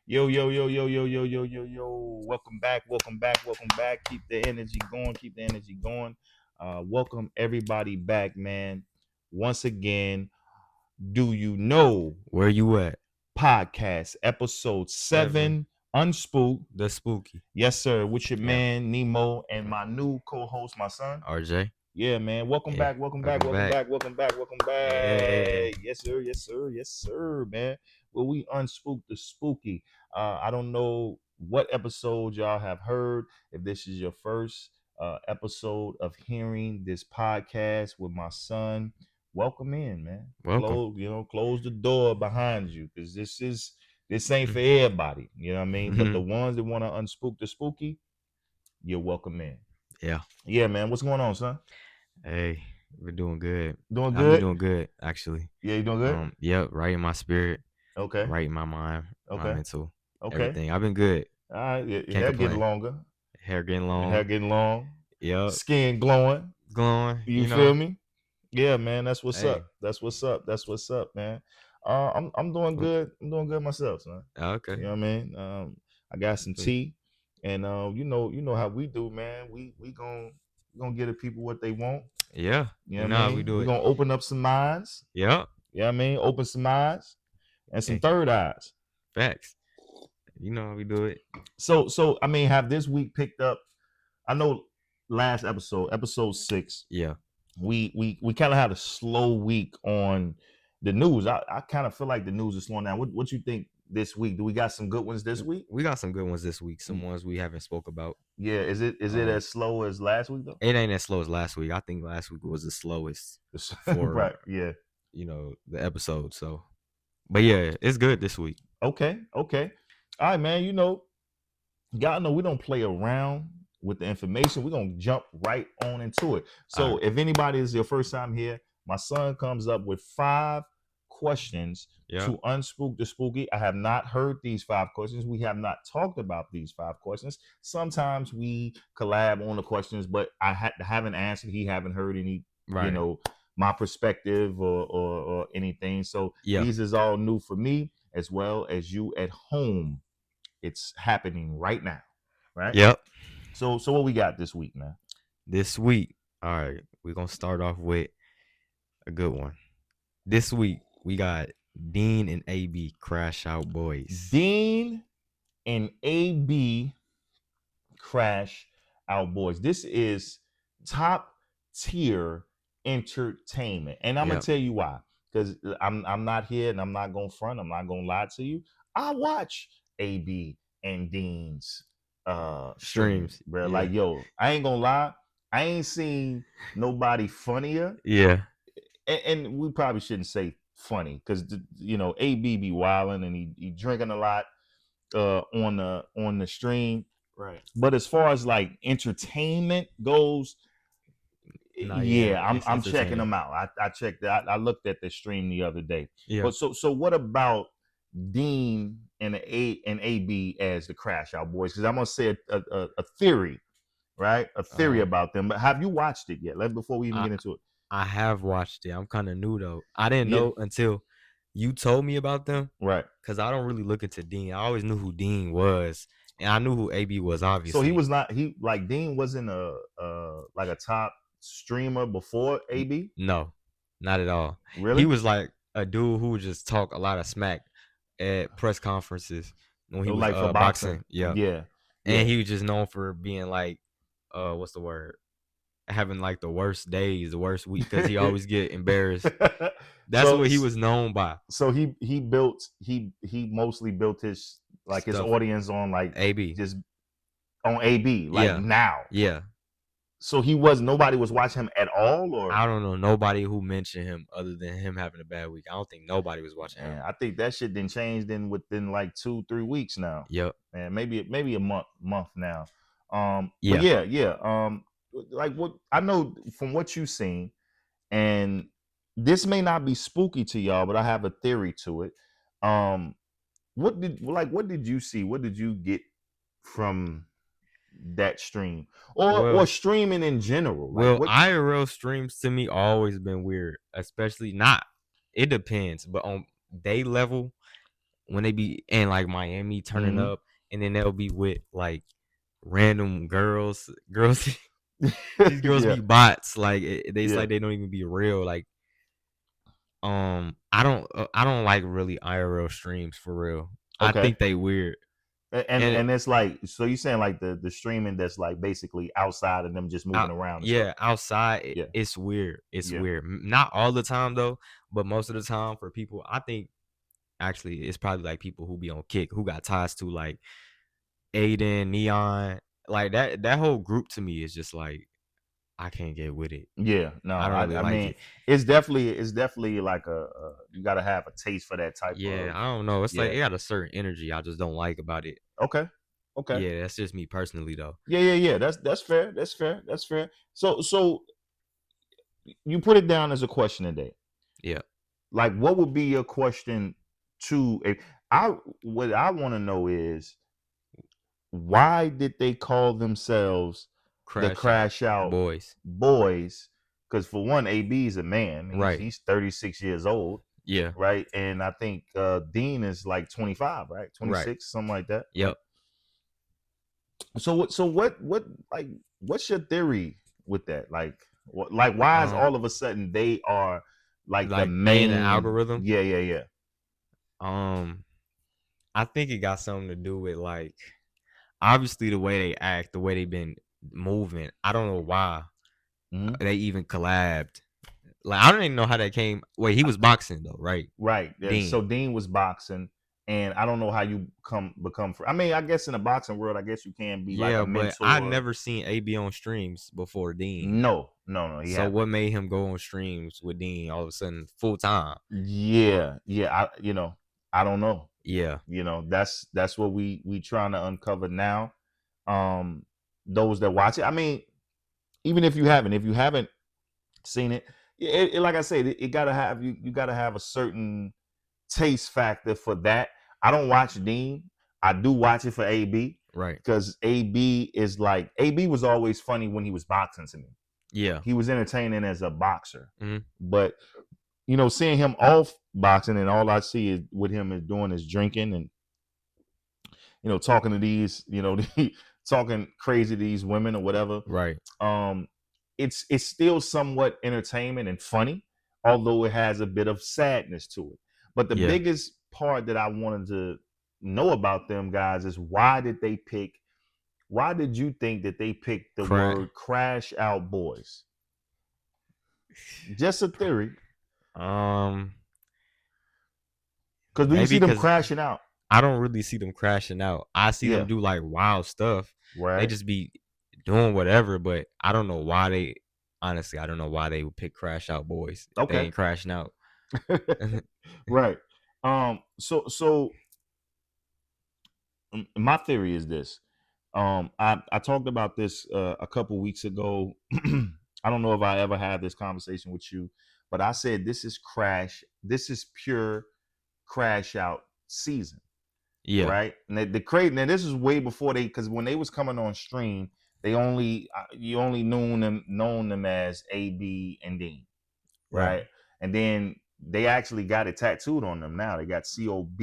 Yo, yo, yo, yo, yo, yo, yo, yo, yo. Welcome back, welcome back, welcome back. Keep the energy going, keep the energy going. Welcome everybody back, man. Once again, do you know Where you at? podcast episode 7, Unspooked. The Spooky. Yes, sir. With your Yeah. man Nimo and my new co-host, my son. RJ. Yeah, man. Welcome back, welcome back, welcome back, welcome back, welcome back. Yeah. Yes, sir, yes, sir, yes, sir, man. Well, we unspooked the spooky. I don't know what episode y'all have heard. If this is your first episode of hearing this podcast with my son, welcome in, man. Welcome. Close the door behind you, because this ain't for everybody. You know what I mean? But the ones that want to unspook the spooky, you're welcome in. Yeah, man. What's going on, son? Hey, we're doing good. Doing good? I'm doing good, actually. Yeah, you doing good? Yep, right in my spirit. Okay. Right in my mind. Okay. My mental. Okay. Everything. I've been good. All right. Your Can't hair complain. getting longer. Hair getting long. Hair getting long. Yep. Skin glowing. Glowing. You feel me? Yeah, man. That's what's up. That's what's up. That's what's up, man. I'm doing good. I'm doing good myself, son. Okay. You know what I mean? I got some tea, and you know how we do, man. We gonna get the people what they want. Yeah. You know what I mean? We do We're it. gonna open up some minds. Yep. You know what I mean? Open some eyes and some third eyes. Facts. You know how we do it. So I mean, have this week picked up? I know last episode 6. Yeah. We kind of had a slow week on the news. I kind of feel like the news is slowing down. What you think this week? Do we got some good ones this week? We got some good ones this week. Some ones we haven't spoke about. Yeah. Is it as slow as last week though? It ain't as slow as last week. I think last week was the slowest for right. Yeah. The episode. So, but yeah, it's good this week. Okay. All right, man. Y'all know we don't play around with the information. We're gonna jump right on into it. So if anybody is your first time here, my son comes up with 5 questions to unspook the spooky. I have not heard these 5 questions. We have not talked about these 5 questions. Sometimes we collab on the questions, but I haven't answered. He haven't heard any, my perspective or anything. So these is all new for me as well as you at home. It's happening right now, right? Yep. So what we got this week, man? This week, all right, we're gonna start off with a good one. This week we got Dean and AB Crashout boys. Dean and AB Crashout boys. This is top tier entertainment, and I'm gonna tell you why. Because I'm not here, and I'm not gonna front. I'm not gonna lie to you. I watch AB and Dean's streams, bro. Like, yo, I ain't gonna lie, I ain't seen nobody funnier. And we probably shouldn't say funny, because AB be wilding and he drinking a lot on the stream, right? But as far as like entertainment goes, I'm checking them out. I checked that. I looked at the stream the other day. But so what about Dean and AB as the Crashout boys? Because I'm gonna say a theory, right? A theory about them. But have you watched it yet? Before we even get into it. I have watched it. I'm kind of new though. I didn't know until you told me about them, right? Because I don't really look into Dean. I always knew who Dean was, and I knew who AB was, obviously. So he was not. Dean wasn't a top streamer before AB. No, not at all. Really? He was like a dude who would just talk a lot of smack at press conferences when he was like for boxing. Yeah. And he was just known for being like, what's the word? Having like the worst days, the worst week, because he always get embarrassed. That's what he was known by. So he mostly built his his audience on like AB, just on AB now. Yeah. So nobody was watching him at all, or I don't know, nobody who mentioned him other than him having a bad week. I don't think nobody was watching him. I think that shit didn't change within like 2-3 weeks now. Yep. And maybe a month now. Like what I know from what you've seen, and this may not be spooky to y'all, but I have a theory to it. What did you see? What did you get from that stream or streaming in general? IRL streams to me always been weird, especially it depends, but on day level when they be in like Miami turning up, and then they'll be with like random girls. These girls Yeah. be bots. Like it's Yeah. like they don't even be real. Like I don't like really IRL streams for real. I Okay. think they weird. And it's like, so you saying like the streaming that's like basically outside of them just moving around and stuff. Outside Yeah. it's weird. It's Yeah. weird. Not all the time though, but most of the time for people, I think actually it's probably like people who be on Kick who got ties to like Aiden, Neon, like that whole group to me is just like I can't get with it. Yeah, no, I don't really I like mean, it. it's definitely like you got to have a taste for that type Yeah, of. I don't know. It's like Yeah. it got a certain energy I just don't like about it. Okay. Okay. Yeah, that's just me personally though. Yeah. That's fair. That's fair. So you put it down as a question today. Yeah. Like, what would be your question to what I want to know is, why did they call themselves the Crashout boys? Because for one, AB is a man. Right. He's 36 years old. Yeah. Right. And I think Dean is like 25, right? 26, right. Something like that. Yep. So what like what's your theory with that? Like why is all of a sudden they are like the main algorithm? Yeah. I think it got something to do with like obviously the way they act, the way they've been moving. I don't know why they even collabed. Like I don't even know how that came. Wait, he was boxing though, right? Right. Dean. So Dean was boxing, and I don't know how you become. I mean, I guess in the boxing world, I guess you can be like a mentor. But I never seen AB on streams before Dean. No. So what made him go on streams with Dean all of a sudden full time? Yeah. I don't know. Yeah. That's what we trying to uncover now. Those that watch it. I mean, even if you haven't seen it, like I said, it gotta have you gotta have a certain taste factor for that. I don't watch Dean. I do watch it for AB. Right. Because AB was always funny when he was boxing to me. Yeah. He was entertaining as a boxer. Mm-hmm. But seeing him off boxing and all I see is what him is doing is drinking and talking to these, talking crazy to these women or whatever. Right. It's still somewhat entertainment and funny, although it has a bit of sadness to it. But the biggest part that I wanted to know about them guys is why did you think that they picked the word Crash Out Boys? Just a theory. Because do you see them crashing out? I don't really see them crashing out. I see them do like wild stuff. Right. They just be doing whatever, but I don't know why I don't know why they would pick Crash Out Boys. Okay. They ain't crashing out. Right. So my theory is this. I talked about this a couple weeks ago. I don't know if I ever had this conversation with you, but I said this is pure Crash Out season. Yeah. Right. And now this is way before because when they was coming on stream, you only known them as AB and Dean. Right. And then they actually got it tattooed on them now. They got COB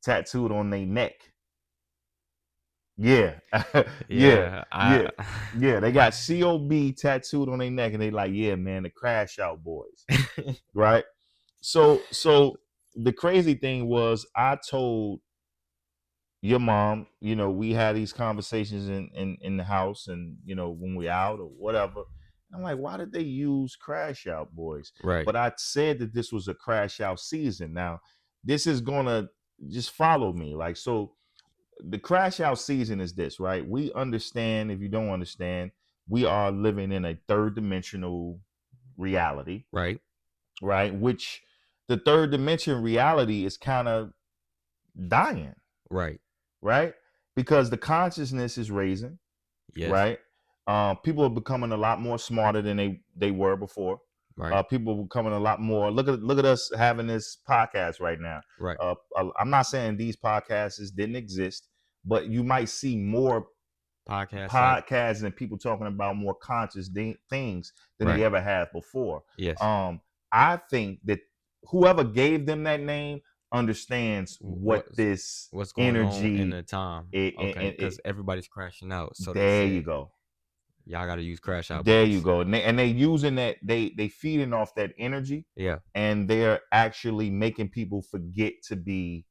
tattooed on their neck. Yeah. Yeah. They got COB tattooed on their neck, and they like, yeah, man, the Crash Out Boys. Right. So the crazy thing was I told your mom, we had these conversations in the house and, when we out or whatever. I'm like, why did they use Crash Out Boys? Right. But I said that this was a Crash Out season. Now, this is going to just follow me. Like, so the Crash Out season is this, right? We understand, if you don't understand, we are living in a third dimensional reality. Right. Right. Which the third dimension reality is kind of dying. Right. Right. Because the consciousness is raising. Yes. Right. People are becoming a lot more smarter than they were before. Right. People are becoming a lot more. Look at us having this podcast right now. Right. I'm not saying these podcasts didn't exist, but you might see more podcasts and people talking about more conscious things than they ever have before. Yes. I think that whoever gave them that name understands what What's this what's going on in energy. the time? Okay, It, because everybody's crashing out. So they there you said go. y'all gotta use Crash Out There you Boys. go. And they using that. They feeding off that energy, Yeah, and they're actually making people forget to be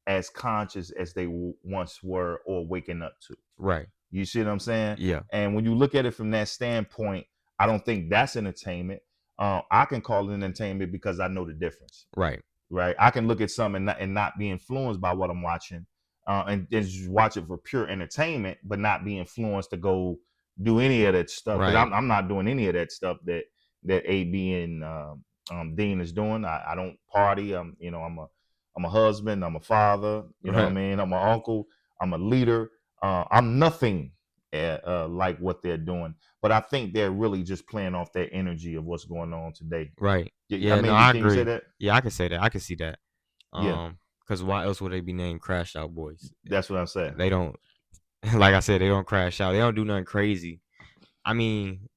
as conscious as they once were or waking up to. right. You see what I'm saying? Yeah, And when you look at it from that standpoint, I don't think that's entertainment. I can call it entertainment because I know the difference. right. Right? I can look at something and not be influenced by what I'm watching, and just watch it for pure entertainment, but not be influenced to go do any of that stuff. Because Right. I'm not doing any of that stuff that AB and Dean is doing. I don't party. I'm a husband. I'm a father. You know what I Right. mean? I'm an uncle. I'm a leader. I'm nothing like what they're doing. But I think they're really just playing off that energy of what's going on today. Right. I Yeah, no, mean, I can you say agree. that? Yeah, I can say that. I can see that. Yeah, Because why else would they be named Crash Out Boys? that's what I'm saying. They don't, like I said, they don't crash out. They don't do nothing crazy. I mean,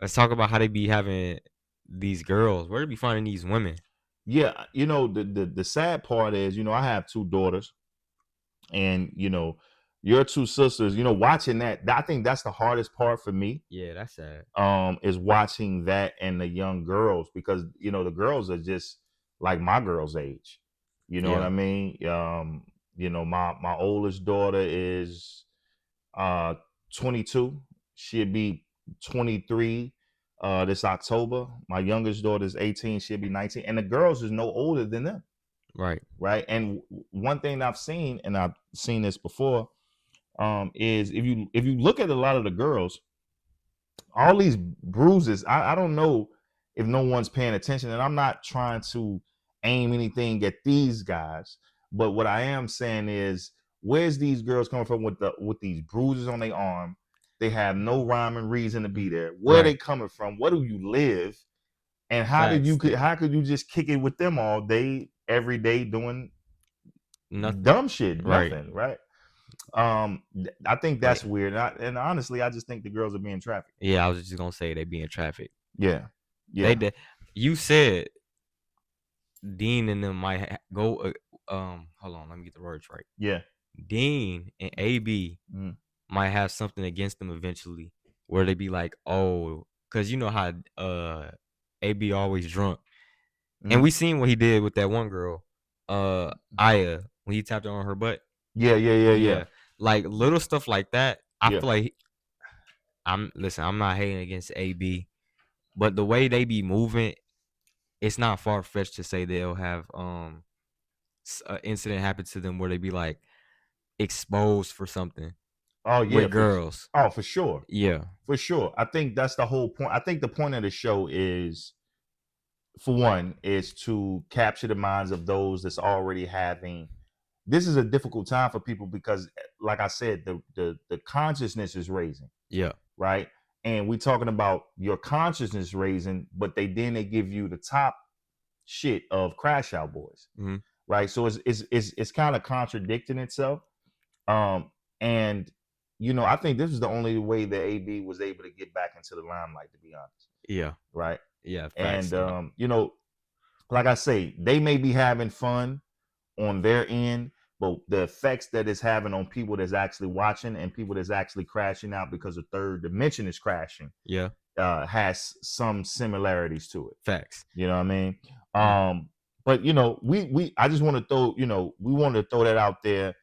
let's talk about how they be having these girls. Where they be finding these women? Yeah, the sad part is, I have two daughters, and your two sisters. Watching that, I think that's the hardest part for me. Yeah, that's sad. Is watching that and the young girls, because the girls are just like my girl's age. You know what Yeah. I mean? My oldest daughter is 22. She'll be 23 this October. My youngest daughter is 18. She'll be 19. And the girls is no older than them. Right. Right. And one thing I've seen, and I've seen this before, is if you look at a lot of the girls, all these bruises, I don't know if no one's paying attention. And I'm not trying to aim anything at these guys, but what I am saying is, where's these girls coming from with these bruises on their arm? They have no rhyme and reason to be there. Where are they coming from? Where do you live? And how could you just kick it with them all day, every day, doing Nothing. dumb shit? Right. Nothing, right? I think that's weird. And honestly, I just think the girls are being trafficked. Yeah, I was just gonna say they being trafficked. Yeah. Yeah. You said Dean and them might go. Hold on, let me get the words right. Yeah. Dean and AB might have something against them eventually, where they be like, oh, because you know how AB always drunk, and we seen what he did with that one girl, Aya, when he tapped her on her butt. Yeah. Like little stuff like that. I feel like I'm not hating against AB, but the way they be moving, it's not far fetched to say they'll have an incident happen to them where they be like exposed for something. Oh yeah, with girls. For sure. Yeah, for sure. I think that's the whole point. I think the point of the show is, for one, is to capture the minds of those that's already having. This is a difficult time for people because, like I said, the consciousness is raising. Yeah. Right. And we talking about your consciousness raising, but they give you the top shit of Crash Out Boys. Mm-hmm. Right. So it's kind of contradicting itself. And I think this is the only way that AB was able to get back into the limelight, to be honest. Yeah. Right. Yeah. And like I say, they may be having fun on their end, but the effects that it's having on people that's actually watching and people that's actually crashing out because the third dimension is crashing. Yeah. Has some similarities to it. Facts. You know what I mean? But I just want to throw, we want to throw that out there.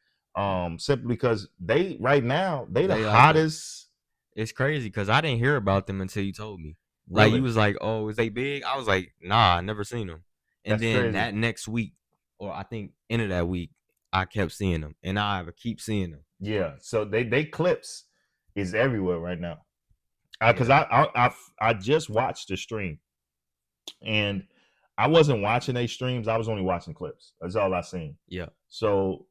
Simply because right now they the hottest. It's crazy because I didn't hear about them until you told me. Really? Like you was like, "Oh, is they big?" I was like, "Nah, I never seen them." And That's then crazy. that next week, or I think end of that week, I kept seeing them, and I keep seeing them. Yeah. So they clips is everywhere right now. Because I just watched the stream, and I wasn't watching their streams. I was only watching clips. That's all I seen. Yeah. So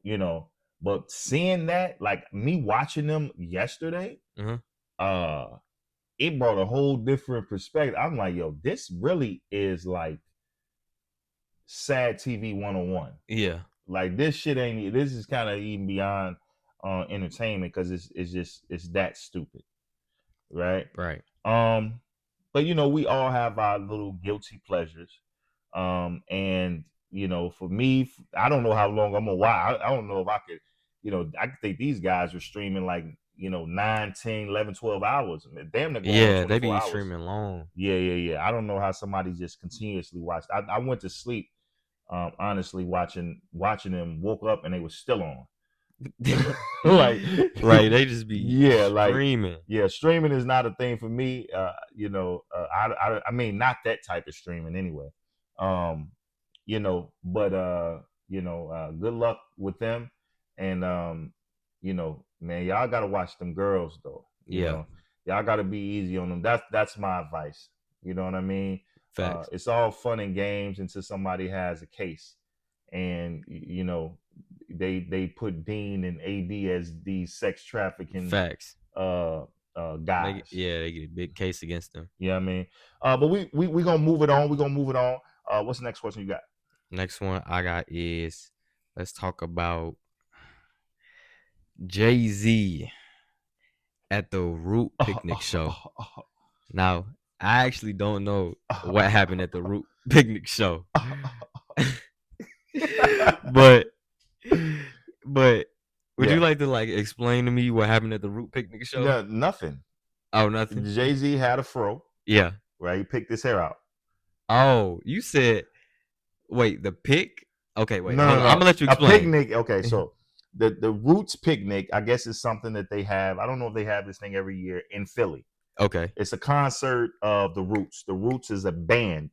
but seeing that, like me watching them yesterday, it brought a whole different perspective. I'm like, yo, this really is like sad TV 101. Yeah. Like this shit ain't. This is kind of even beyond entertainment because it's that stupid, right? Right. But we all have our little guilty pleasures, and for me, I don't know how long I'm gonna watch. I don't know if I could, I could think these guys are streaming like 9, 10, 11, 12 hours. Damn, they're going on Yeah, they 24 be hours. streaming long. Yeah. I don't know how somebody just continuously watched. I went to sleep, honestly, watching them. Woke up and they were still on. like they just be streaming. Streaming is not a thing for me. I mean, not that type of streaming anyway. But good luck with them. And man, y'all gotta watch them girls though. Y'all gotta be easy on them. That's my advice. You know what I mean? Facts. It's all fun and games until somebody has a case, and they put Dean and AD as these sex trafficking facts guys. They get a big case against them. Yeah, I mean, but we gonna move it on. We're gonna move it on. What's the next question you got? Next one I got is, let's talk about Jay-Z at the Root Picnic show. Now, I actually don't know what happened at the Root Picnic show. but would you like to explain to me what happened at the Root Picnic show? No, nothing. Oh, nothing. Jay-Z had a fro. Yeah. Right. He picked his hair out. Oh, you said, wait, the pick? Okay, wait. No. I'm gonna let you explain. A picnic. Okay, so the Roots Picnic, I guess, is something that they have. I don't know if they have this thing every year in Philly. Okay. It's a concert of the Roots. The Roots is a band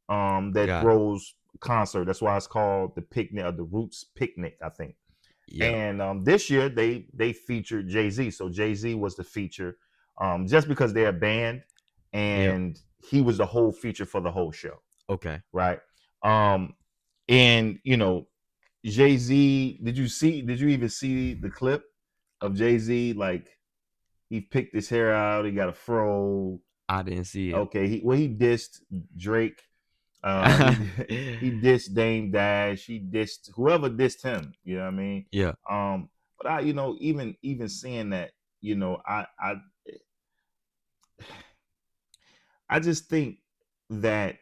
that throws concert. That's why it's called the picnic, or the Roots Picnic, I think. Yeah. And this year they featured Jay-Z. So Jay-Z was the feature, just because they're a band, and he was the whole feature for the whole show. Okay. Right. And Jay-Z, did you even see the clip of Jay-Z? Like, he picked his hair out, he got a fro. I didn't see it. Okay, he dissed Drake. He dissed Dame Dash. He dissed whoever dissed him. You know what I mean? Yeah. But I, even seeing that, I just think that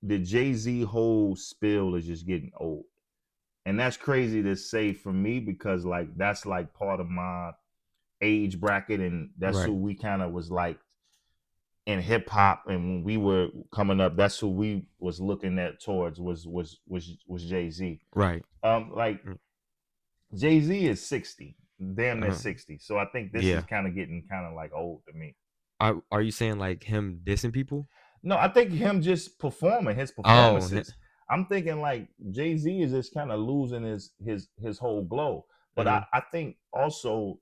the Jay-Z whole spill is just getting old. And that's crazy to say for me, because that's part of my age bracket, and that's who we kind of was like in hip hop, and when we were coming up, that's who we was looking at towards was Jay-Z. Right. Jay-Z is 60, damn near 60. So I think this is kind of getting old to me. Are you saying him dissing people? No, I think him just performing his performances. I'm thinking Jay-Z is just kind of losing his whole glow. But I think also,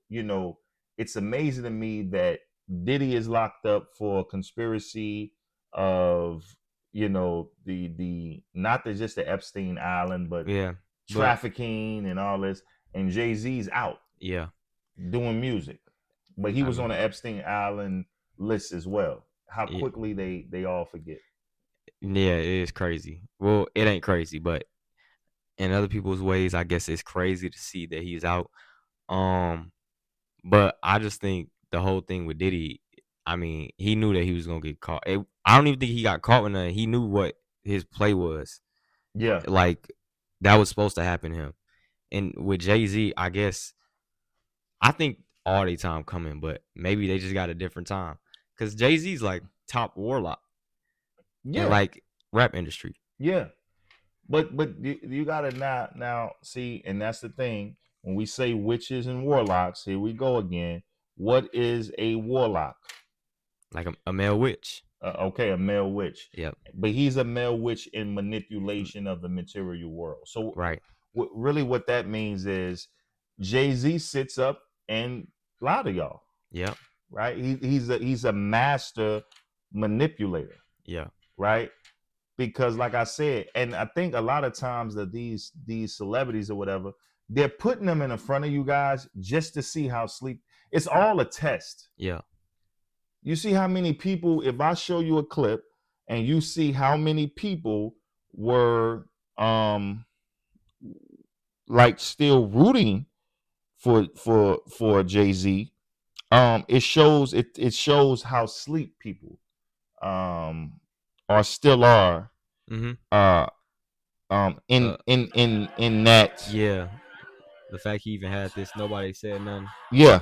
it's amazing to me that Diddy is locked up for conspiracy of, the not just the Epstein Island, but trafficking and all this. And Jay-Z's out. Yeah. Doing music. But he was on the Epstein Island list as well. How quickly they all forget. Yeah, it is crazy. Well, it ain't crazy, but in other people's ways, I guess it's crazy to see that he's out. But I just think the whole thing with Diddy, I mean, he knew that he was gonna get caught. I don't even think he got caught with nothing. He knew what his play was. Yeah, that was supposed to happen to him. And with Jay-Z, I guess, I think all the time coming, but maybe they just got a different time. Because Jay-Z's top warlock. Yeah. In rap industry. Yeah. But you gotta now see, and that's the thing. When we say witches and warlocks, here we go again. What is a warlock? Like a male witch. Okay, a male witch. Yep. But he's a male witch in manipulation of the material world. So really what that means is Jay-Z sits up and lie to y'all. Yeah. Right? He's a master manipulator. Yeah. Right? Because like I said, and I think a lot of times that these celebrities or whatever, they're putting them in front of you guys just to see how sleep. It's all a test. Yeah. You see how many people, if I show you a clip and you see how many people were still rooting for Jay-Z, it shows how sleep people or still are in that. Yeah, the fact he even had this, nobody said nothing. Yeah.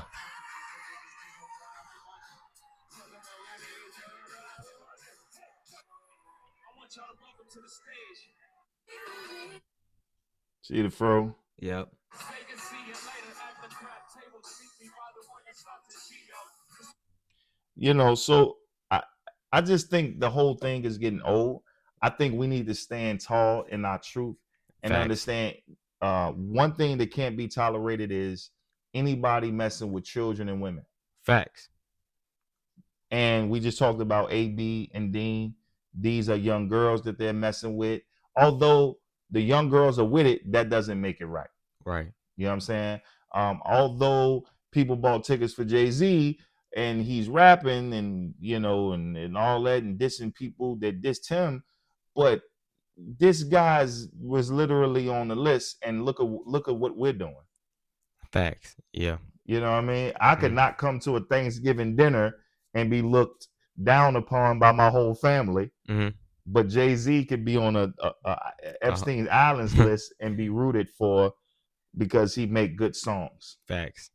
See the fro. Yep. So I just think the whole thing is getting old. I think we need to stand tall in our truth and Facts. understand one thing that can't be tolerated is anybody messing with children and women. Facts. And we just talked about AB and Dean. These are young girls that they're messing with. Although the young girls are with it, that doesn't make it right. Right. You know what I'm saying? Although people bought tickets for Jay-Z and he's rapping and and all that and dissing people that dissed him, but this guy's was literally on the list, and look at what we're doing. Facts. Yeah. You know what I mean? I could not come to a Thanksgiving dinner and be looked down upon by my whole family. But Jay-Z could be on a Epstein's Islands list and be rooted for because he make good songs. Facts.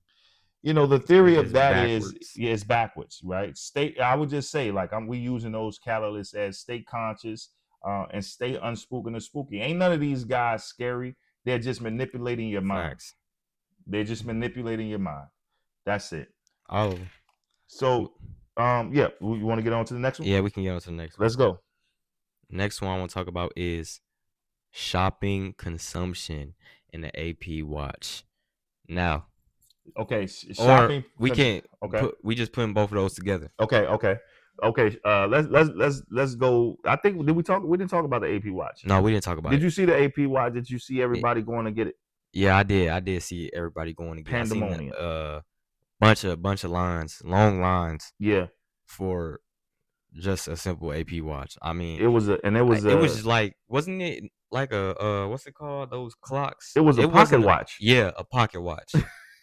The theory of that backwards. It's backwards, right? I would just say, like, we using those catalysts as stay conscious and stay unspoken and spooky. Ain't none of these guys scary. They're just manipulating your mind. Facts. They're just manipulating your mind. That's it. Oh. So, yeah, you want to get on to the next one? Yeah, we can get on to the next one. Let's go. Next one I want to talk about is shopping consumption in the AP watch. Now, okay, shopping. We can't. Okay, we just putting both of those together. Okay. Let's go. I think we didn't talk about the AP watch. No, we didn't talk about it. Did you see the AP watch? Did you see everybody going to get it? Yeah, I did. I did see everybody going to get it. Pandemonium. Bunch of lines, long lines. Yeah. For just a simple AP watch. I mean, it was just like, wasn't it like a what's it called? Those clocks. It was a pocket watch. Yeah, a pocket watch.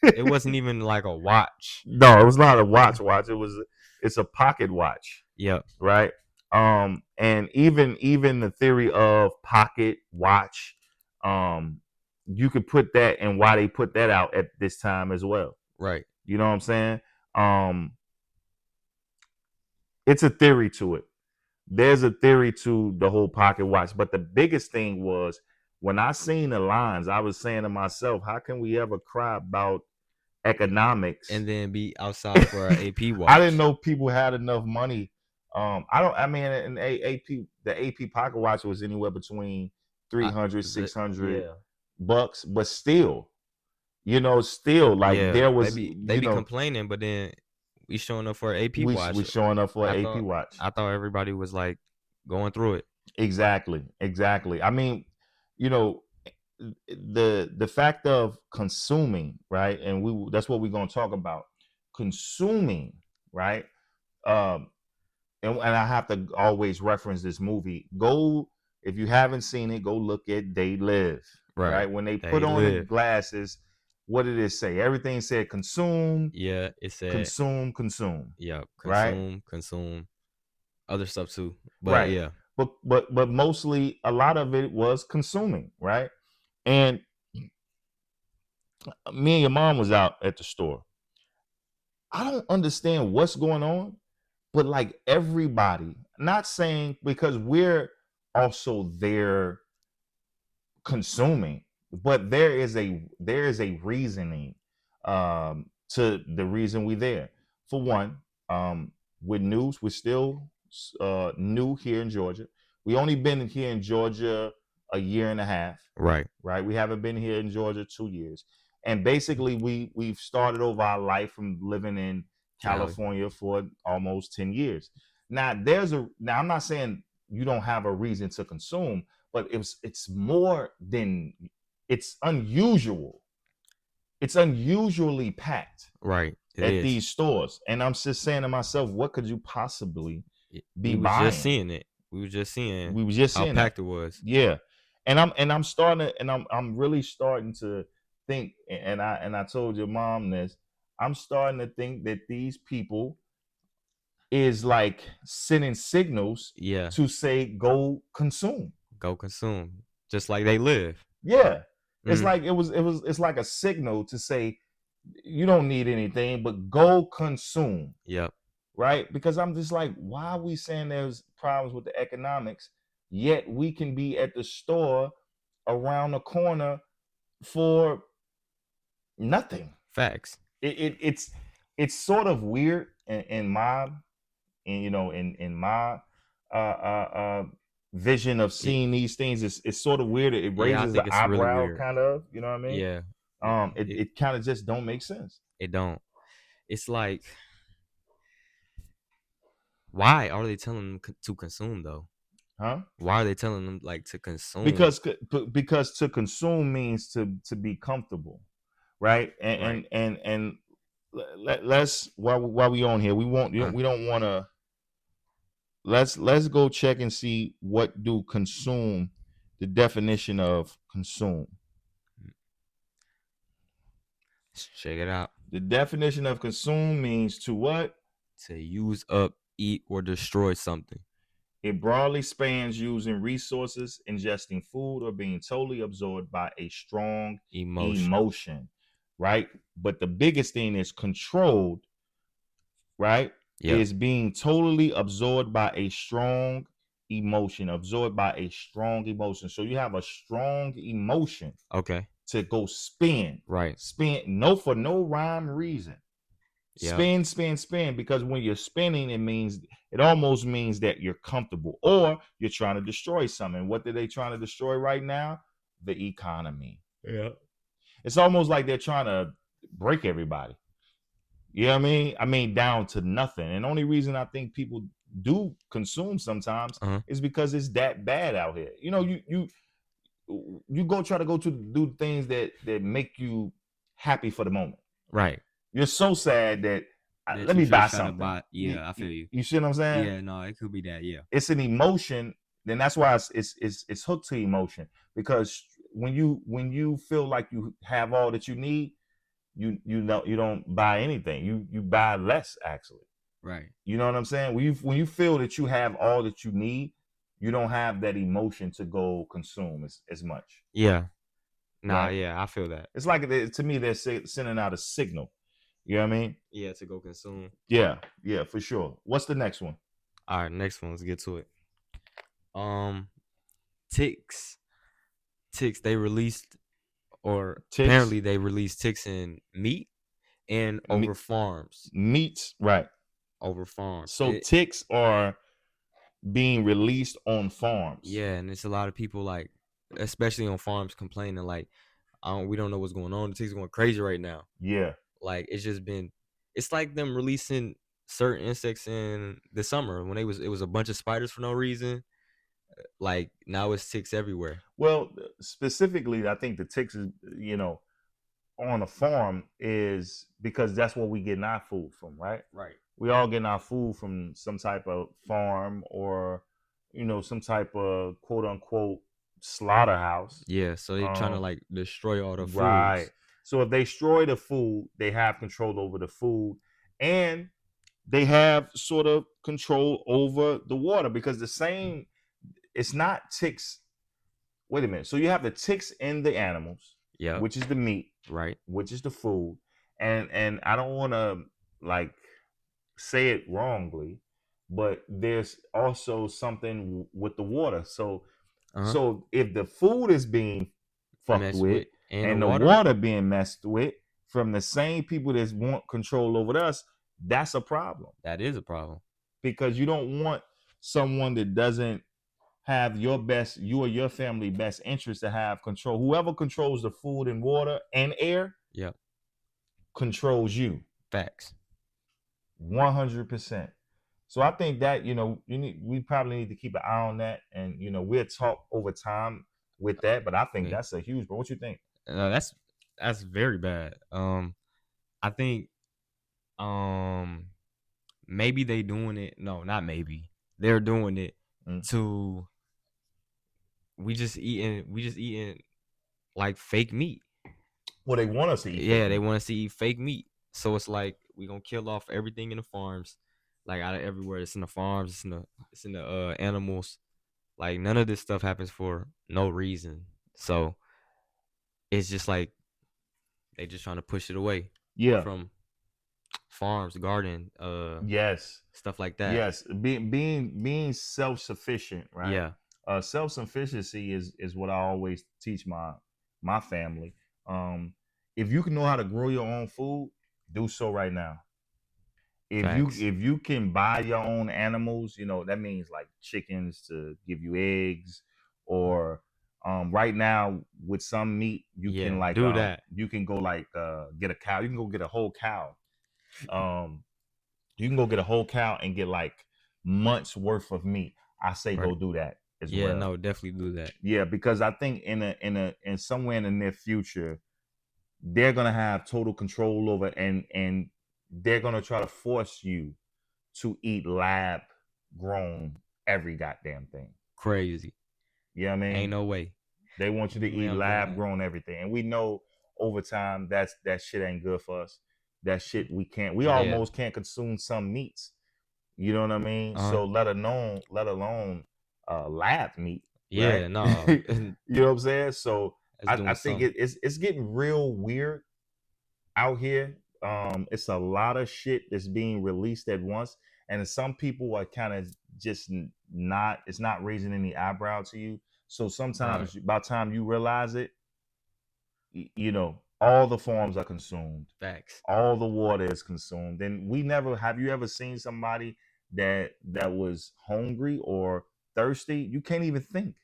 It wasn't even like a watch. No, it was not a watch. It's a pocket watch. Yeah. Right. And even the theory of pocket watch, you could put that and why they put that out at this time as well. Right. You know what I'm saying? It's a theory to it. There's a theory to the whole pocket watch. But the biggest thing was when I seen the lines, I was saying to myself, how can we ever cry about economics and then be outside for an AP watch? I didn't know people had enough money. In the AP pocket watch was anywhere between 300, 600 bucks, but still, like there was they be complaining, but then we showing up for an AP watch. We showing up for an AP watch. I thought everybody was like going through it. Exactly. I mean, the fact of consuming, right? And that's what we're going to talk about. Consuming, right? And I have to always reference this movie. Go, if you haven't seen it, go look at They Live. Right? When they put on the glasses, what did it say? Everything said consume. Yeah, it said consume. Yeah, consume. Other stuff too. But right. Yeah. But mostly a lot of it was consuming, right? And me and your mom was out at the store. I don't understand what's going on, but like everybody, not saying because we're also there consuming, but there is a reasoning to the reason we're there. For one, with news, we're still new here in Georgia. We only been here in Georgia a year and a half. Right. We haven't been here in Georgia 2 years. And basically we've started over our life from living in California for almost 10 years. Now I'm not saying you don't have a reason to consume, but it's more than it's unusual. It's unusually packed. Right. At these stores. And I'm just saying to myself, what could you possibly be buying? We were just seeing how packed it was. Yeah. And I'm really starting to think, and I told your mom this, I'm starting to think that these people is like sending signals to say go consume. just like they live. Yeah. It's Mhm. like it's like a signal to say you don't need anything, but go consume. Yep. Right? Because I'm just like, why are we saying there's problems with the economics, yet we can be at the store around the corner for nothing? Facts. It's sort of weird in my in my uh vision of It, seeing these things. It's sort of weird. It yeah, I raises think the it's really eyebrow, weird. kind of. You know what I mean? Yeah. It kind of just don't make sense. It don't. It's like, why are they telling them to consume though? Huh? Why are they telling them like to consume? Because to consume means to be comfortable, right? Right. And let's while we on here, we don't want to. Let's go check and see what do consume, the definition of consume. Let's check it out. The definition of consume means to what? To use up, eat, or destroy something. It broadly spans using resources, ingesting food, or being totally absorbed by a strong emotion, right? But the biggest thing is controlled, right? Yeah. Is being totally absorbed by a strong emotion, absorbed by a strong emotion. So you have a strong emotion. Okay. To go spin. Right. Spin for no rhyme reason. Spin, because when you're spinning, it almost means that you're comfortable or you're trying to destroy something. What are they trying to destroy right now? The economy. Yeah. It's almost like they're trying to break everybody. You know what I mean? I mean, down to nothing. And the only reason I think people do consume sometimes is because it's that bad out here. You know, you go try to do things that make you happy for the moment. Right. You're so sad that let me buy something. Yeah, I feel you. You see what I'm saying? Yeah, no, it could be that. Yeah, it's an emotion. Then that's why it's hooked to emotion, because when you feel like you have all that you need, you don't buy anything. You buy less, actually. Right. You know what I'm saying? When you feel that you have all that you need, you don't have that emotion to go consume as much. Yeah. Nah, right? Yeah, I feel that. It's like, to me, they're sending out a signal. You know what I mean? Yeah, to go consume. Yeah, for sure. What's the next one? All right, next one. Let's get to it. Ticks. They released, or Ticks? apparently they released ticks in meat and over farms. Meats, right? Over farms. So ticks are being released on farms. Yeah, and it's a lot of people, like, especially on farms, complaining like, we don't know what's going on. The ticks are going crazy right now. Yeah. Like, it's like them releasing certain insects in the summer when it was a bunch of spiders for no reason. Like, now it's ticks everywhere. Well, specifically, I think the ticks is, on a farm is because that's where we get our food from, right? Right. We all getting our food from some type of farm or, some type of quote unquote slaughterhouse. Yeah, so they're trying to like destroy all the food. Right. So if they destroy the food, they have control over the food, and they have sort of control over the water, because it's not ticks. Wait a minute. So you have the ticks in the animals, yeah, which is the meat, right, which is the food, and I don't want to like say it wrongly, but there's also something with the water. So so if the food is being fucked with and the water being messed with from the same people that want control over us, that's a problem. That is a problem, because you don't want someone that doesn't have you or your family best interest to have control. Whoever controls the food and water and air, controls you. Facts. 100%. So I think that we probably need to keep an eye on that, and we'll talk over time with that. But I think that's a huge. But what you think? That's very bad. I think maybe they doing it. No, not maybe. They're doing it to. We just eating like fake meat. Well, they want us to eat. Yeah, they want us to eat fake meat. So it's like we gonna kill off everything in the farms, like out of everywhere. It's in the farms. It's in the animals. Like none of this stuff happens for no reason. So it's just like they just trying to push it away Yeah. from farms, garden, Yes. stuff like that. Yes. Being self-sufficient, right? Yeah, Self-sufficiency is what I always teach my family. If you can know how to grow your own food, do so right now. facts. If you can buy your own animals, that means like chickens to give you eggs, or right now with some meat you can Yeah, like do that. you can go like get a cow. You can go get a whole cow. Um, you can go get a whole cow and get like months worth of meat. I say Right. go do that as Yeah, well. no, definitely do that. Yeah, because I think in somewhere in the near future, they're gonna have total control over it, and they're gonna try to force you to eat lab grown every goddamn thing. Crazy. You know what I mean? Ain't no way. They want you to Ain't no way eat I'm doing lab that. grown everything. And we know over time that shit ain't good for us. That shit we Yeah. almost can't consume some meats. You know what I mean? Uh-huh. So let alone lab meat. Yeah, Right? no. You know what I'm saying? So That's doing I think something. it's getting real weird out here. It's a lot of shit that's being released at once, and some people are kind of just not. It's not raising any eyebrow to you. So sometimes, by the time you realize it, all the forms are consumed, Facts. all the water is consumed. And we never have you ever seen somebody that was hungry or thirsty? You can't even think.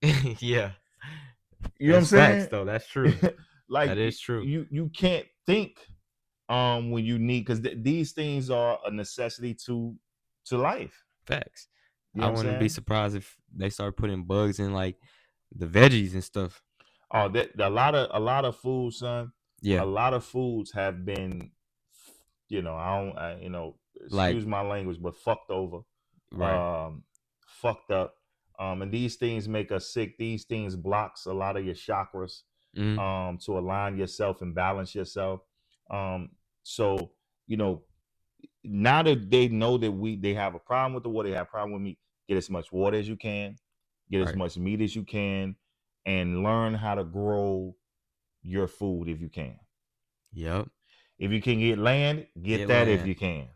Yeah. You know what I'm That's facts saying? though. That's true. Like That is true. you can't think when you need, because these things are a necessity to life. Facts. You know I what I'm wouldn't be saying? surprised if they start putting bugs in like the veggies and stuff. Oh, that a lot of foods, son. A Yeah. lot of foods have been, I don't, Like excuse my language, but fucked over, right. fucked up. And these things make us sick. These things blocks a lot of your chakras, Mm-hmm. to align yourself and balance yourself. So you know, now that they know that they have a problem with the water, they have a problem with meat, get as much water as you can, get as Right. much meat as you can, and learn how to grow your food if you can. Yep. If you can get land, get Get that if land. you can,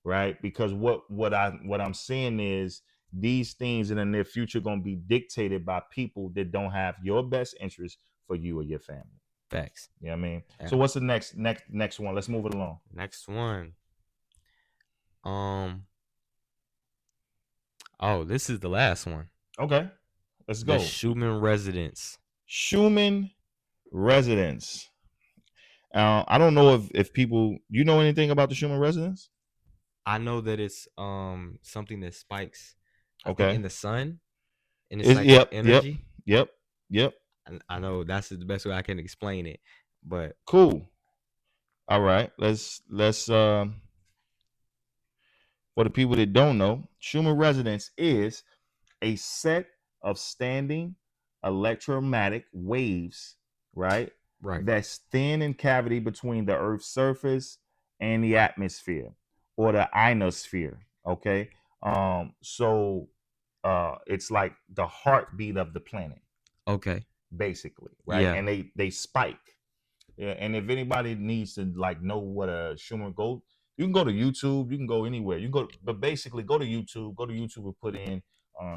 right? Because what I'm seeing is these things in the near future going to be dictated by people that don't have your best interest for you or your family. Facts. You know what I mean? Yeah. So what's the next one? Let's move it along. Next one. Oh, this is the last one. Okay, let's The go. Schumann residence. Schumann residence. I don't know if people, you know anything about the Schumann residence? I know that it's something that spikes, I think, Okay. in the sun, and it's like Yep, energy. yep. I know that's the best way I can explain it, but Cool. All right. Let's for the people that don't know, Schumann resonance is a set of standing electromagnetic waves, right? right. That's thin in cavity between the Earth's surface and the atmosphere, or the ionosphere. Okay. So it's like the heartbeat of the planet, Okay. basically, right? Yeah. And they spike. Yeah, and if anybody needs to like know what a Schumann go, you can go to YouTube. You can go anywhere. You can go, but basically go to YouTube. Go to YouTube and put in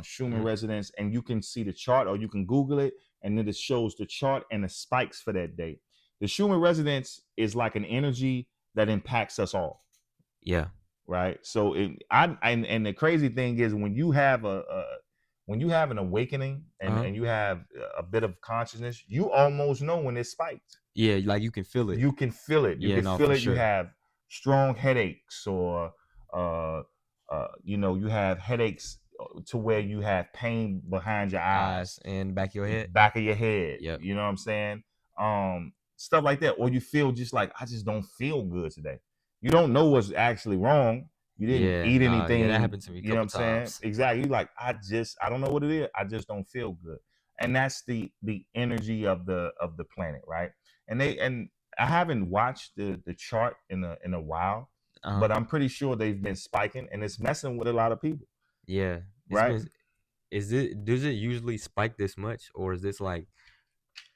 Schumann Mm, resonance, and you can see the chart, or you can Google it, and then it shows the chart and the spikes for that day. The Schumann resonance is like an energy that impacts us all, yeah. right? So and the crazy thing is when you have when you have an awakening and you have a bit of consciousness, you almost know when it's spiked. Yeah, like you can feel it. You can feel it. You Yeah, can no, feel for it. You sure. have strong headaches, or you have headaches to where you have pain behind your eyes, And back of your head. back of your head. Yep. You know what I'm saying? Stuff like that. Or you feel just like, I just don't feel good today. You don't know what's actually wrong. You didn't Yeah, eat nah, anything. yeah, that happened to me a You know what I'm couple saying? times. Exactly. You like, I don't know what it is. I just don't feel good. And that's the energy of the planet, right? And I haven't watched the chart in a while, Uh-huh. but I'm pretty sure they've been spiking, and it's messing with a lot of people, Yeah, it's right? been does it usually spike this much, or is this like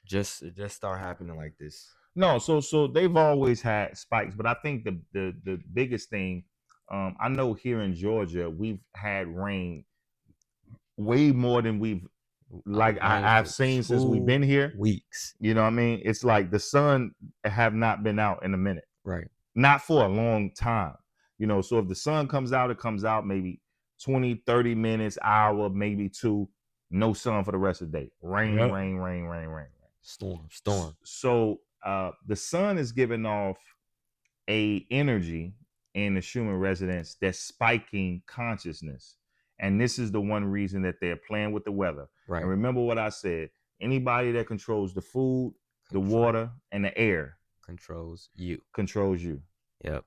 just start happening like this? No, so they've always had spikes, but I think the biggest thing, I know here in Georgia we've had rain way more than we've Rain I've for seen since we've 2 been here. weeks. You know what I mean? It's like the sun have not been out in a minute, Right. not for a long time. You know, so if the sun comes out, it comes out maybe 20, 30 minutes, hour, maybe two. No sun for the rest of the day. Rain, Yep. rain, rain, rain, rain. Storm. So the sun is giving off a energy in the Schumann resonance that's spiking consciousness. And this is the one reason that they're playing with the weather. Right. And remember what I said. Anybody that controls the food, the water, and the air controls you. Yep.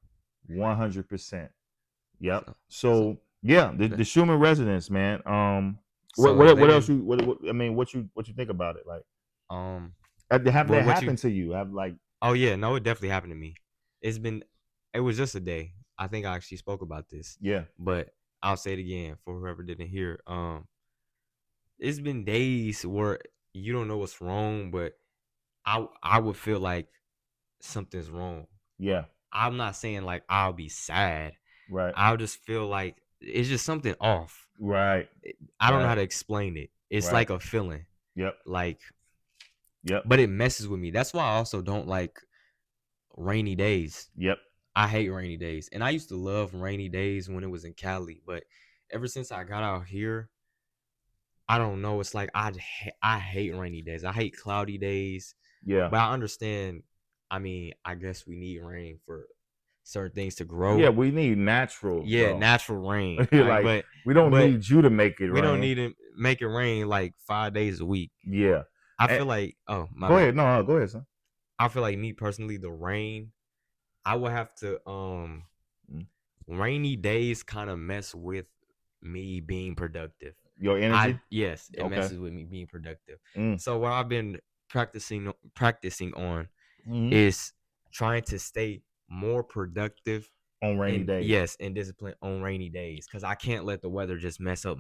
100%. Yep. So yeah, the Schumann resonance, man. So what else you I mean, what you think about it? Like, have that happened to you? Have like Oh yeah, no, it definitely happened to me. It was just a day. I think I actually spoke about this. Yeah. But I'll say it again for whoever didn't hear. It's been days where you don't know what's wrong, but I would feel like something's wrong. Yeah. I'm not saying like I'll be sad. Right. I'll just feel like it's just something off. Right. I don't know how to explain it. It's like a feeling. Yep. Like, yep. But it messes with me. That's why I also don't like rainy days. Yep. I hate rainy days. And I used to love rainy days when it was in Cali. But ever since I got out here, I don't know. It's like I hate rainy days. I hate cloudy days. Yeah. But I understand. I mean, I guess we need rain for certain things to grow. Yeah, we need natural. Yeah, bro. natural rain. Like, but we don't need you to make it rain. We don't need to make it rain like 5 days a week. Yeah. I feel like, go ahead. No, go ahead, son. I feel like me personally, the rain, I would have to rainy days kind of mess with me being productive. Your energy? Yes, it messes with me being productive. So what I've been practicing on is trying to stay more productive on rainy days. Yes, and discipline on rainy days, because I can't let the weather just mess up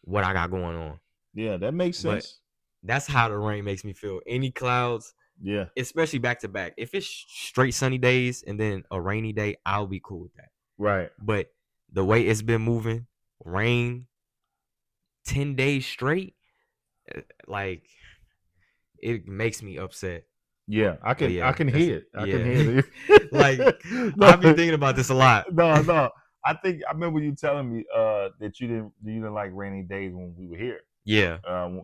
what I got going on. Yeah, that makes sense. But that's how the rain makes me feel. Any clouds, yeah, especially back to back. If it's straight sunny days and then a rainy day, I'll be cool with that. Right. But the way it's been moving, rain 10 days straight, like, it makes me upset. Yeah, I can hear it. I can hear it. Like, I've been thinking about this a lot. No. I remember you telling me that you didn't like rainy days when we were here. Yeah.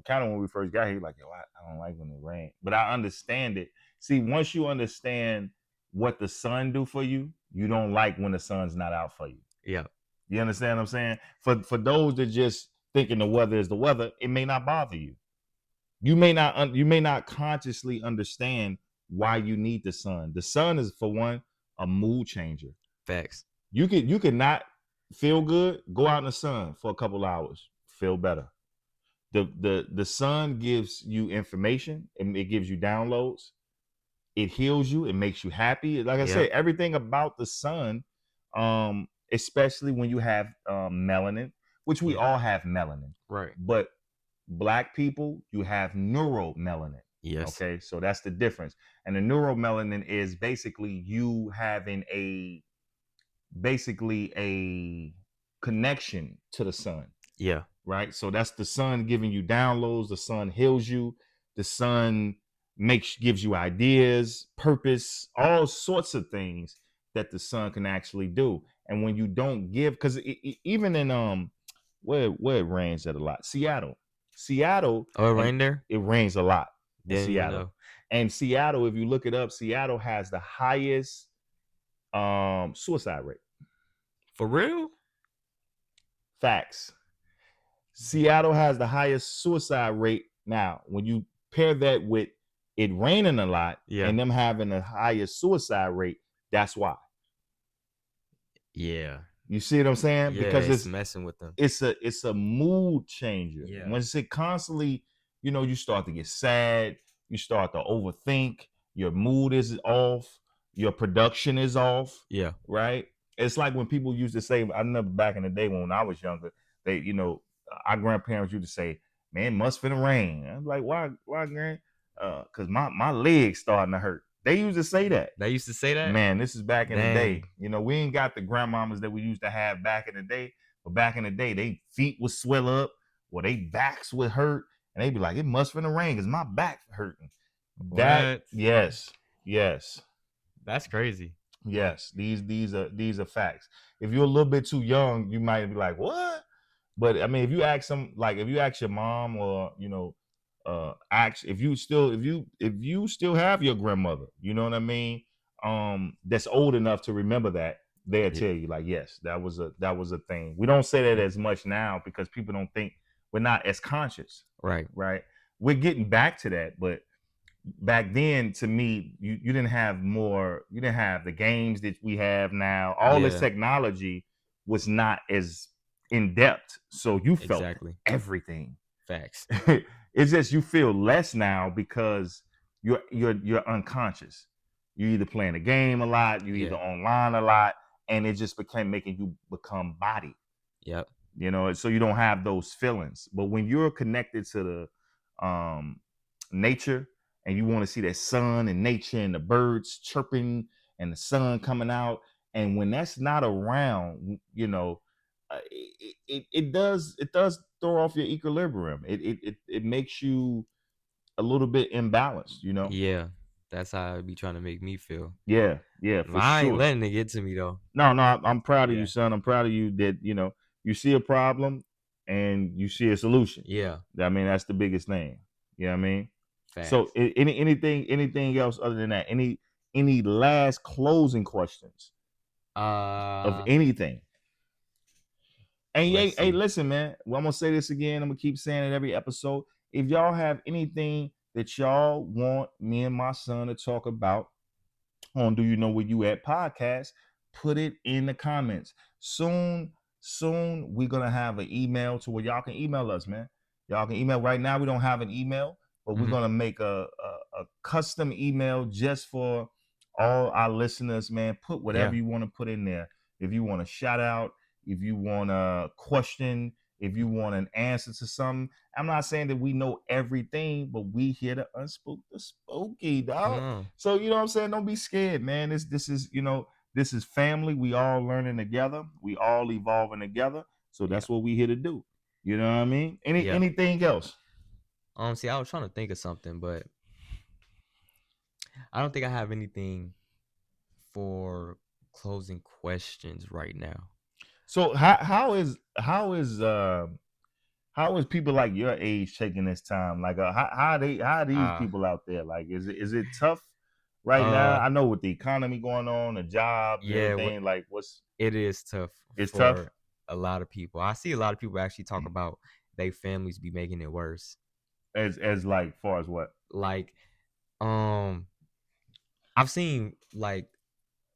Kind of when we first got here, like, yo, I don't like when it rains. But I understand it. See, once you understand what the sun do for you, you don't like when the sun's not out for you. Yeah. You understand what I'm saying? For those that just thinking the weather is the weather, it may not bother you. You may not consciously understand why you need the sun. The sun is, for one, a mood changer. Facts. You could not feel good, go out in the sun for a couple hours, feel better. The sun gives you information, and it gives you downloads. It heals you, it makes you happy. Like I said, everything about the sun, especially when you have melanin, which we all have melanin. Right. But Black people, you have neuromelanin. Yes. Okay, so that's the difference. And the neuromelanin is basically you having a connection to the sun. Yeah. Right. So that's the sun giving you downloads. The sun heals you. The sun gives you ideas, purpose, all sorts of things that the sun can actually do. And when you don't give, because even in where it rains at a lot, Seattle. Oh, it rained there? It rains a lot in Seattle. Know. And Seattle, if you look it up, Seattle has the highest suicide rate. For real? Facts. Seattle has the highest suicide rate. Now, when you pair that with it raining a lot and them having the highest suicide rate, that's why. Yeah. You see what I'm saying? Yeah, because it's messing with them. It's a mood changer. Yeah. Once it constantly, you start to get sad, you start to overthink, your mood is off, your production is off. Yeah. Right? It's like when people used to say, I remember back in the day when I was younger, they, our grandparents used to say, "Man, it must finna rain." I'm like, "Why, grand?" Cause my legs starting to hurt. They used to say that. They used to say that. Man, this is back in the Dang. day. You know, we ain't got the grandmamas that we used to have back in the day. But back in the day, they feet would swell up, or they backs would hurt, and they'd be like, "It must finna rain, cause my back hurting." That What? yes. That's crazy. Yes, these are facts. If you're a little bit too young, you might be like, "What?" But I mean, if you ask some, like if you ask your mom, or ask if you still have your grandmother, you know what I mean, that's old enough to remember that, they'll tell you like, yes, that was a thing. We don't say that as much now because people don't think, we're not as conscious. Right. We're getting back to that, but back then, to me, you didn't have the games that we have now. All this technology was not as in depth, so you felt everything. Facts. It's just you feel less now because you're unconscious. You're either playing a game a lot, you're either online a lot, and it just became making you become body. Yep. You know, so you don't have those feelings. But when you're connected to the nature, and you want to see that sun and nature and the birds chirping and the sun coming out, and when that's not around, you know, it does throw off your equilibrium. It makes you a little bit imbalanced, you know. Yeah, that's how it be trying to make me feel. Yeah, for I ain't sure. letting it get to me though. No, I'm proud of you, son. I'm proud of you that, you know, you see a problem and you see a solution. Yeah, I mean, that's the biggest thing. You know what I mean? facts. So anything else other than that? Any last closing questions of anything? And hey, listen, man. Well, I'm gonna say this again. I'm gonna keep saying it every episode. If y'all have anything that y'all want me and my son to talk about on Do You Know Where You At podcast, put it in the comments. Soon we're gonna have an email to where y'all can email us, man. Y'all can email. Right now we don't have an email, but we're gonna make a custom email just for all our listeners, man. Put whatever you want to put in there. If you want a shout out, if you want a question, if you want an answer to something. I'm not saying that we know everything, but we here to unspook the spooky, dog. So you know what I'm saying? Don't be scared, man. This is, you know, this is family. We all learning together. We all evolving together. So that's what we here to do. You know what I mean? Anything else? See, I was trying to think of something, but I don't think I have anything for closing questions right now. So how is people like your age taking this time? Like how are these people out there? Like is it tough right now? I know with the economy going on, the job, everything. Like it is tough. It's tough. A lot of people. I see a lot of people actually talk about their families be making it worse. As like far as what? Like I've seen like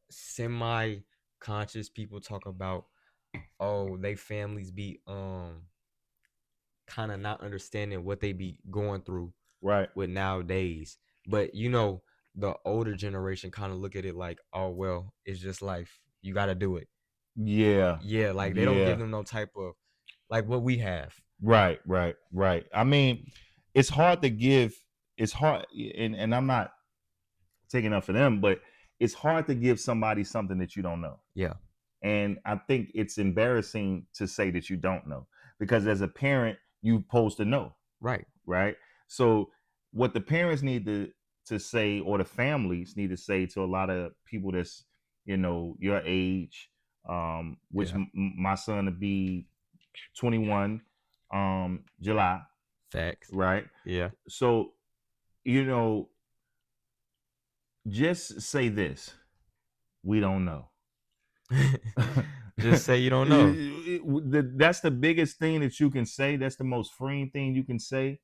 semi-conscious people talk about, oh, they families be kind of not understanding what they be going through with nowadays. But you know, the older generation kind of look at it like, oh well, it's just life, you got to do it. Like they don't give them no type of like what we have. Right. I mean, it's hard to give. It's hard, and I'm not taking up for them, but it's hard to give somebody something that you don't know. Yeah. And I think it's embarrassing to say that you don't know, because as a parent, you're supposed to know. Right. So what the parents need to say, or the families need to say to a lot of people that's, you know, your age, which my son to be 21 July. Facts. Right. Yeah. So, you know, just say this: we don't know. Just say you don't know. That's the biggest thing that you can say. That's the most freeing thing you can say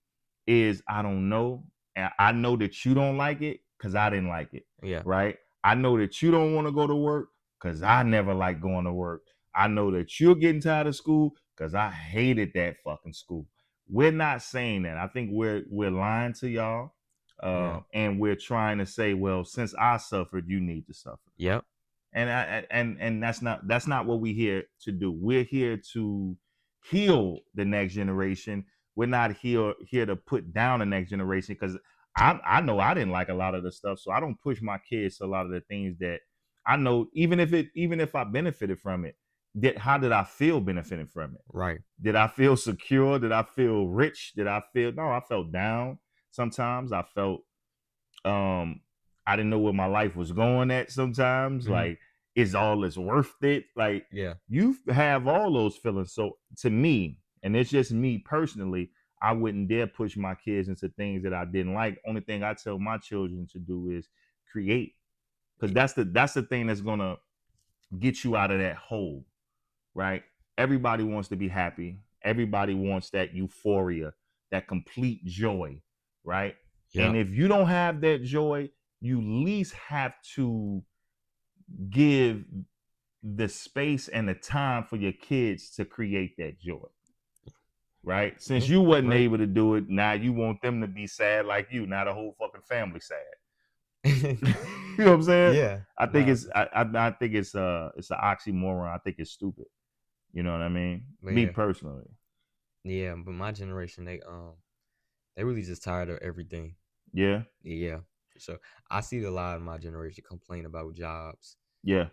is, I don't know. And I know that you don't like it because I didn't like it. Yeah. Right. I know that you don't want to go to work because I never liked going to work. I know that you're getting tired of school because I hated that fucking school. We're not saying that. I think we're lying to y'all. And we're trying to say, well, since I suffered, you need to suffer. Yep. And that's not what we're here to do. We're here to heal the next generation. We're not here to put down the next generation, because I know I didn't like a lot of the stuff, so I don't push my kids to a lot of the things that I know. Even if I benefited from it, how did I feel benefiting from it? Right. Did I feel secure? Did I feel rich? No, I felt down. Sometimes I felt I didn't know where my life was going at sometimes. Like, is all this worth it? Like, you have all those feelings. So to me, and it's just me personally, I wouldn't dare push my kids into things that I didn't like. Only thing I tell my children to do is create, because that's the thing that's gonna get you out of that hole, right? Everybody wants to be happy. Everybody wants that euphoria, that complete joy, right? And if you don't have that joy, you at least have to give the space and the time for your kids to create that joy, right? Since you wasn't able to do it, now you want them to be sad like you. Now the whole fucking family sad. You know what I'm saying? Yeah. I think I think it's an oxymoron. I think it's stupid. You know what I mean? But me personally. Yeah, but my generation, they really just tired of everything. Yeah. Yeah. So I see a lot of my generation complain about jobs. Yeah.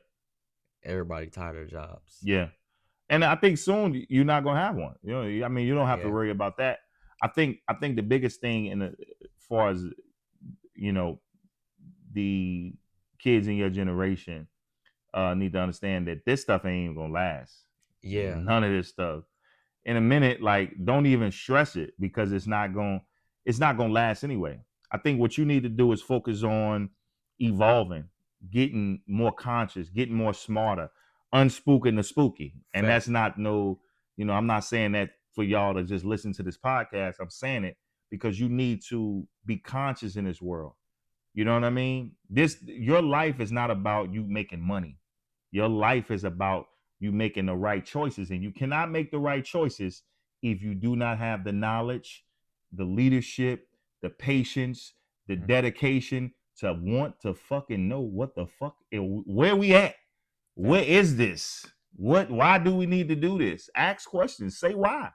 Everybody tired of jobs. Yeah. And I think soon you're not gonna have one. You know, I mean, you don't have to worry about that. I think the biggest thing as far as, you know, the kids in your generation need to understand that this stuff ain't even gonna last. Yeah. None of this stuff. In a minute, like, don't even stress it, because it's not gonna last anyway. I think what you need to do is focus on evolving, getting more conscious, getting more smarter, unspooking the spooky. And that's not I'm not saying that for y'all to just listen to this podcast. I'm saying it because you need to be conscious in this world. You know what I mean? Your life is not about you making money. Your life is about you making the right choices, and you cannot make the right choices if you do not have the knowledge, the leadership, the patience, the dedication to want to fucking know what the fuck, where we at, where is this, why do we need to do this? Ask questions, say why.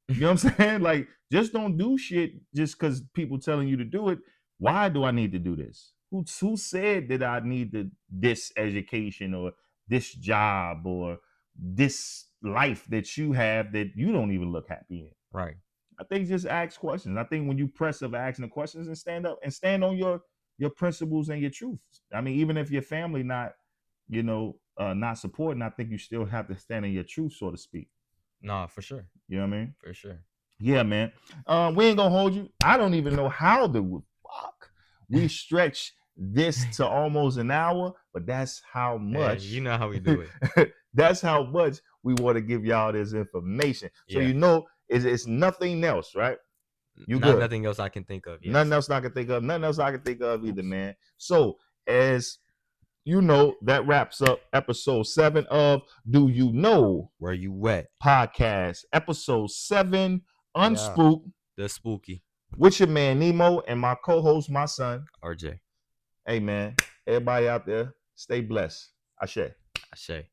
You know what I'm saying? Like, just don't do shit just because people telling you to do it. Why do I need to do this? Who said that I need this education or this job or this life that you have that you don't even look happy in? Right. I think just ask questions. I think when you press of asking the questions and stand up and stand on your principles and your truths. I mean, even if your family not supporting, I think you still have to stand in your truth, so to speak. Nah, for sure. You know what I mean? For sure. Yeah, man. We ain't gonna hold you. I don't even know how we stretch this to almost an hour, but that's how much. You know how we do it. That's how much we want to give y'all this information. So it's nothing else, right? Nothing else I can think of. Yes. Nothing else I can think of. Nothing else I can think of either, man. So as you know, that wraps up episode 7 of Do You Know Where You Wet podcast. Episode 7, Unspook. The Spooky. With your man Nimo and my co-host, my son RJ. Hey man, everybody out there, stay blessed. Ashe. Ashe.